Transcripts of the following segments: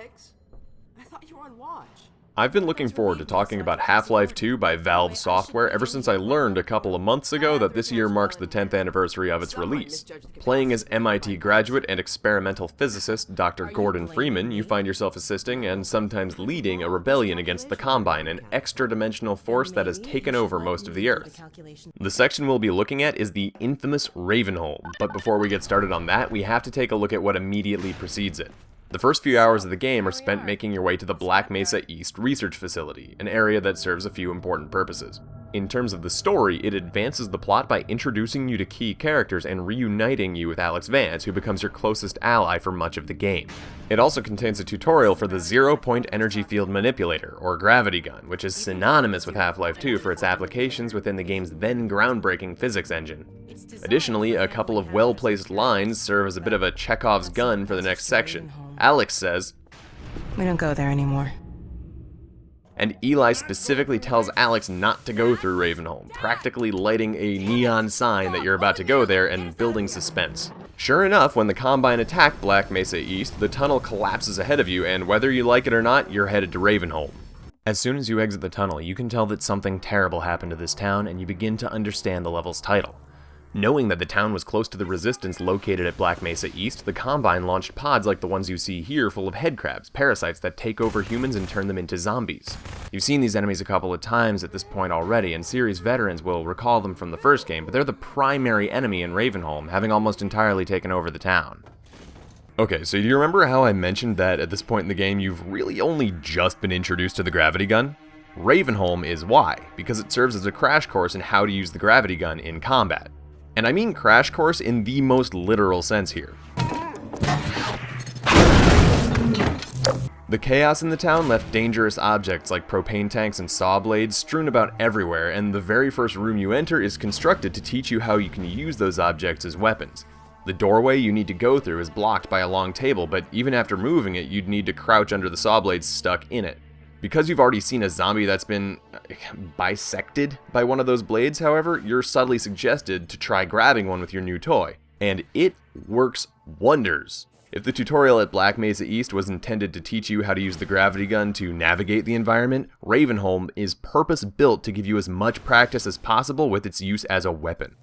Alex? I thought you were on watch. I've been looking forward to talking about Half-Life 2 by Valve Software ever since I learned a couple of months ago that this year marks the 10th anniversary of its release. Playing as MIT graduate and experimental physicist Dr. Gordon Freeman, you find yourself assisting and sometimes leading a rebellion against the Combine, an extra-dimensional force that has taken over most of the Earth. The section we'll be looking at is the infamous Ravenholm, but before we get started on that, we have to take a look at what immediately precedes it. The first few hours of the game are spent making your way to the Black Mesa East Research Facility, an area that serves a few important purposes. In terms of the story, it advances the plot by introducing you to key characters and reuniting you with Alex Vance, who becomes your closest ally for much of the game. It also contains a tutorial for the Zero-Point Energy Field Manipulator, or Gravity Gun, which is synonymous with Half-Life 2 for its applications within the game's then groundbreaking physics engine. Additionally, a couple of well-placed lines serve as a bit of a Chekhov's gun for the next section. Alex says, "We don't go there anymore." And Eli specifically tells Alex not to go through Ravenholm, practically lighting a neon sign that you're about to go there and building suspense. Sure enough, when the Combine attack Black Mesa East, the tunnel collapses ahead of you, and whether you like it or not, you're headed to Ravenholm. As soon as you exit the tunnel, you can tell that something terrible happened to this town, and you begin to understand the level's title. Knowing that the town was close to the resistance located at Black Mesa East, the Combine launched pods like the ones you see here full of headcrabs, parasites that take over humans and turn them into zombies. You've seen these enemies a couple of times at this point already, and series veterans will recall them from the first game, but they're the primary enemy in Ravenholm, having almost entirely taken over the town. Okay, so do you remember how I mentioned that at this point in the game you've really only just been introduced to the gravity gun? Ravenholm is why, because it serves as a crash course in how to use the gravity gun in combat. And I mean crash course in the most literal sense here. The chaos in the town left dangerous objects like propane tanks and saw blades strewn about everywhere, and the very first room you enter is constructed to teach you how you can use those objects as weapons. The doorway you need to go through is blocked by a long table, but even after moving it, you'd need to crouch under the saw blades stuck in it. Because you've already seen a zombie that's been bisected by one of those blades, however, you're subtly suggested to try grabbing one with your new toy. And it works wonders. If the tutorial at Black Mesa East was intended to teach you how to use the gravity gun to navigate the environment, Ravenholm is purpose-built to give you as much practice as possible with its use as a weapon.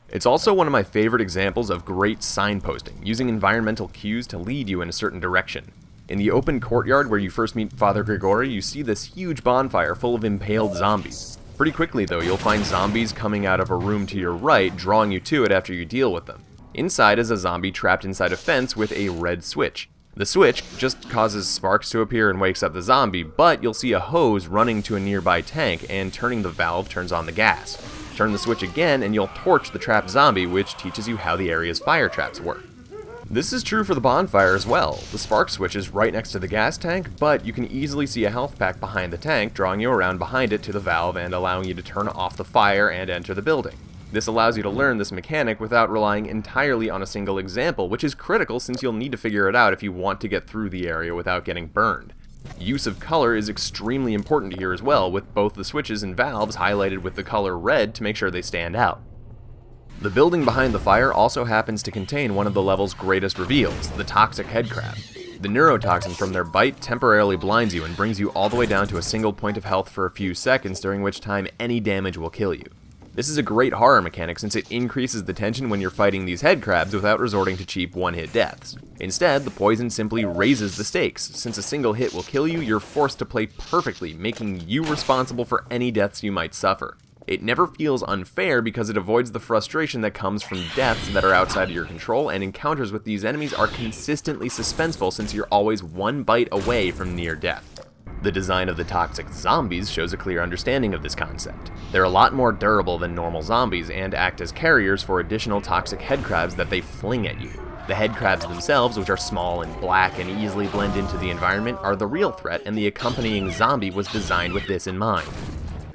It's also one of my favorite examples of great signposting, using environmental cues to lead you in a certain direction. In the open courtyard where you first meet Father Grigori, you see this huge bonfire full of impaled zombies. Pretty quickly though, you'll find zombies coming out of a room to your right, drawing you to it after you deal with them. Inside is a zombie trapped inside a fence with a red switch. The switch just causes sparks to appear and wakes up the zombie, but you'll see a hose running to a nearby tank, and turning the valve turns on the gas. Turn the switch again and you'll torch the trapped zombie, which teaches you how the area's fire traps work. This is true for the bonfire as well. The spark switch is right next to the gas tank, but you can easily see a health pack behind the tank, drawing you around behind it to the valve and allowing you to turn off the fire and enter the building. This allows you to learn this mechanic without relying entirely on a single example, which is critical since you'll need to figure it out if you want to get through the area without getting burned. Use of color is extremely important here as well, with both the switches and valves highlighted with the color red to make sure they stand out. The building behind the fire also happens to contain one of the level's greatest reveals, the toxic headcrab. The neurotoxin from their bite temporarily blinds you and brings you all the way down to a single point of health for a few seconds, during which time any damage will kill you. This is a great horror mechanic since it increases the tension when you're fighting these headcrabs without resorting to cheap one-hit deaths. Instead, the poison simply raises the stakes. Since a single hit will kill you, you're forced to play perfectly, making you responsible for any deaths you might suffer. It never feels unfair because it avoids the frustration that comes from deaths that are outside of your control, and encounters with these enemies are consistently suspenseful since you're always one bite away from near death. The design of the toxic zombies shows a clear understanding of this concept. They're a lot more durable than normal zombies and act as carriers for additional toxic headcrabs that they fling at you. The headcrabs themselves, which are small and black and easily blend into the environment, are the real threat, and the accompanying zombie was designed with this in mind.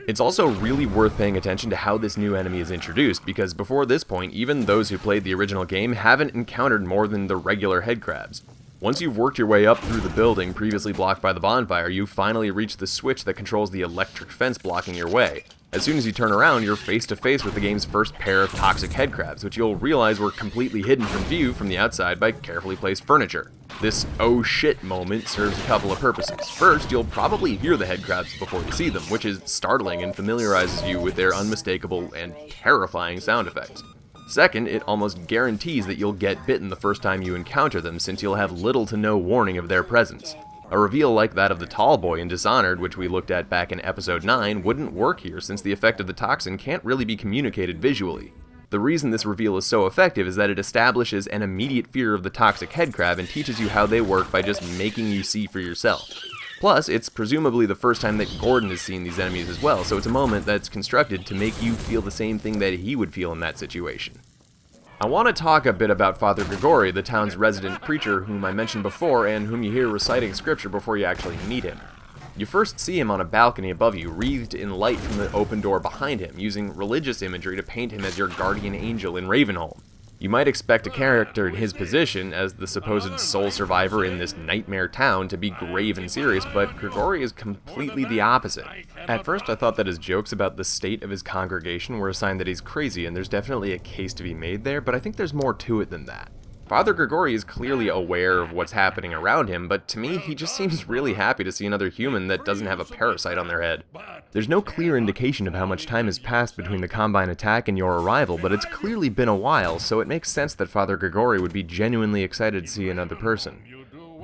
It's also really worth paying attention to how this new enemy is introduced, because before this point, even those who played the original game haven't encountered more than the regular headcrabs. Once you've worked your way up through the building previously blocked by the bonfire, you finally reach the switch that controls the electric fence blocking your way. As soon as you turn around, you're face to face with the game's first pair of toxic headcrabs, which you'll realize were completely hidden from view from the outside by carefully placed furniture. This oh shit moment serves a couple of purposes. First, you'll probably hear the headcrabs before you see them, which is startling and familiarizes you with their unmistakable and terrifying sound effects. Second, it almost guarantees that you'll get bitten the first time you encounter them, since you'll have little to no warning of their presence. A reveal like that of the tall boy in Dishonored, which we looked at back in episode 9, wouldn't work here since the effect of the toxin can't really be communicated visually. The reason this reveal is so effective is that it establishes an immediate fear of the toxic headcrab and teaches you how they work by just making you see for yourself. Plus, it's presumably the first time that Gordon has seen these enemies as well, so it's a moment that's constructed to make you feel the same thing that he would feel in that situation. I want to talk a bit about Father Grigori, the town's resident preacher whom I mentioned before and whom you hear reciting scripture before you actually meet him. You first see him on a balcony above you, wreathed in light from the open door behind him, using religious imagery to paint him as your guardian angel in Ravenholm. You might expect a character in his position, as the supposed sole survivor in this nightmare town, to be grave and serious, but Grigori is completely the opposite. At first I thought that his jokes about the state of his congregation were a sign that he's crazy, and there's definitely a case to be made there, but I think there's more to it than that. Father Grigori is clearly aware of what's happening around him, but to me, he just seems really happy to see another human that doesn't have a parasite on their head. There's no clear indication of how much time has passed between the Combine attack and your arrival, but it's clearly been a while, so it makes sense that Father Grigori would be genuinely excited to see another person.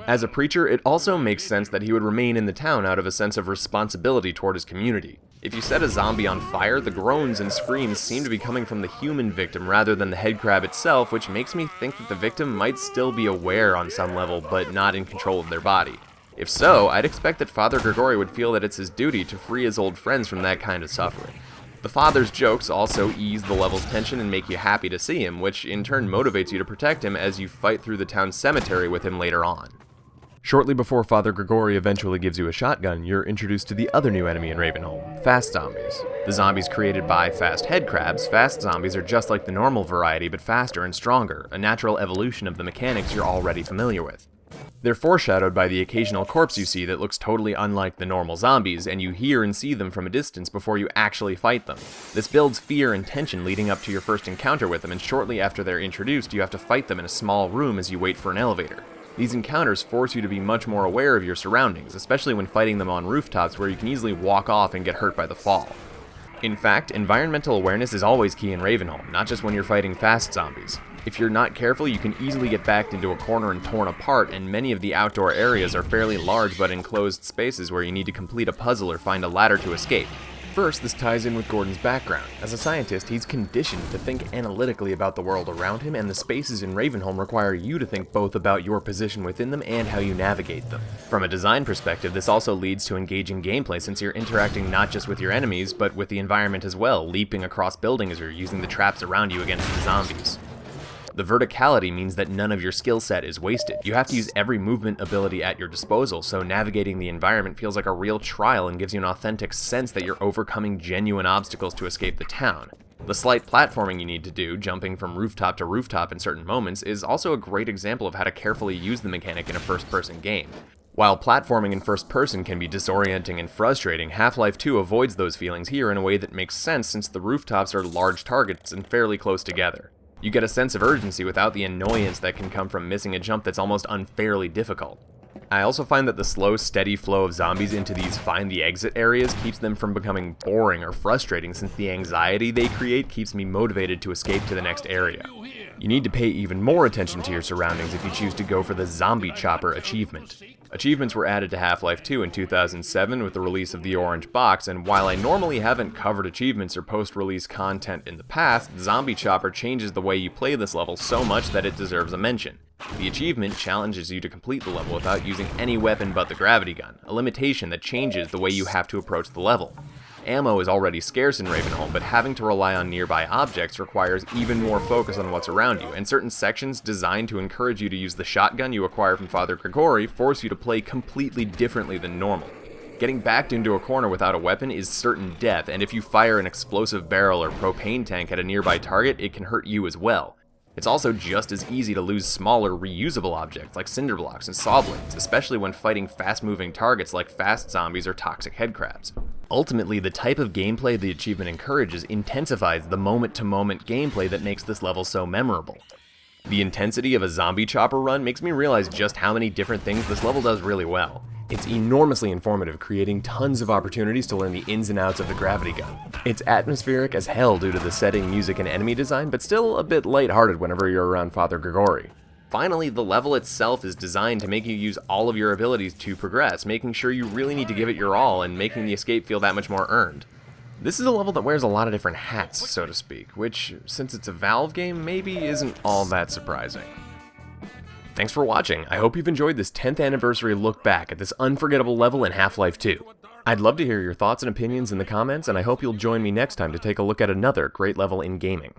As a preacher, it also makes sense that he would remain in the town out of a sense of responsibility toward his community. If you set a zombie on fire, the groans and screams seem to be coming from the human victim rather than the headcrab itself, which makes me think that the victim might still be aware on some level, but not in control of their body. If so, I'd expect that Father Grigori would feel that it's his duty to free his old friends from that kind of suffering. The father's jokes also ease the level's tension and make you happy to see him, which in turn motivates you to protect him as you fight through the town's cemetery with him later on. Shortly before Father Grigori eventually gives you a shotgun, you're introduced to the other new enemy in Ravenholm, fast zombies. The zombies created by fast headcrabs, fast zombies are just like the normal variety but faster and stronger, a natural evolution of the mechanics you're already familiar with. They're foreshadowed by the occasional corpse you see that looks totally unlike the normal zombies, and you hear and see them from a distance before you actually fight them. This builds fear and tension leading up to your first encounter with them, and shortly after they're introduced, you have to fight them in a small room as you wait for an elevator. These encounters force you to be much more aware of your surroundings, especially when fighting them on rooftops where you can easily walk off and get hurt by the fall. In fact, environmental awareness is always key in Ravenholm, not just when you're fighting fast zombies. If you're not careful, you can easily get backed into a corner and torn apart, and many of the outdoor areas are fairly large but enclosed spaces where you need to complete a puzzle or find a ladder to escape. First, this ties in with Gordon's background. As a scientist, he's conditioned to think analytically about the world around him, and the spaces in Ravenholm require you to think both about your position within them and how you navigate them. From a design perspective, this also leads to engaging gameplay since you're interacting not just with your enemies, but with the environment as well, leaping across buildings or using the traps around you against the zombies. The verticality means that none of your skill set is wasted. You have to use every movement ability at your disposal, so navigating the environment feels like a real trial and gives you an authentic sense that you're overcoming genuine obstacles to escape the town. The slight platforming you need to do, jumping from rooftop to rooftop in certain moments, is also a great example of how to carefully use the mechanic in a first-person game. While platforming in first person can be disorienting and frustrating, Half-Life 2 avoids those feelings here in a way that makes sense since the rooftops are large targets and fairly close together. You get a sense of urgency without the annoyance that can come from missing a jump that's almost unfairly difficult. I also find that the slow, steady flow of zombies into these find the exit areas keeps them from becoming boring or frustrating, since the anxiety they create keeps me motivated to escape to the next area. You need to pay even more attention to your surroundings if you choose to go for the Zombie Chopper achievement. Achievements were added to Half-Life 2 in 2007 with the release of the Orange Box, and while I normally haven't covered achievements or post-release content in the past, Zombie Chopper changes the way you play this level so much that it deserves a mention. The achievement challenges you to complete the level without using any weapon but the gravity gun, a limitation that changes the way you have to approach the level. Ammo is already scarce in Ravenholm, but having to rely on nearby objects requires even more focus on what's around you, and certain sections designed to encourage you to use the shotgun you acquire from Father Grigori force you to play completely differently than normal. Getting backed into a corner without a weapon is certain death, and if you fire an explosive barrel or propane tank at a nearby target, it can hurt you as well. It's also just as easy to lose smaller, reusable objects like cinder blocks and saw blades, especially when fighting fast-moving targets like fast zombies or toxic headcrabs. Ultimately, the type of gameplay the achievement encourages intensifies the moment-to-moment gameplay that makes this level so memorable. The intensity of a zombie chopper run makes me realize just how many different things this level does really well. It's enormously informative, creating tons of opportunities to learn the ins and outs of the gravity gun. It's atmospheric as hell due to the setting, music, and enemy design, but still a bit lighthearted whenever you're around Father Grigori. Finally, the level itself is designed to make you use all of your abilities to progress, making sure you really need to give it your all and making the escape feel that much more earned. This is a level that wears a lot of different hats, so to speak, which, since it's a Valve game, maybe isn't all that surprising. Thanks for watching. I hope you've enjoyed this 10th anniversary look back at this unforgettable level in Half-Life 2. I'd love to hear your thoughts and opinions in the comments, and I hope you'll join me next time to take a look at another great level in gaming.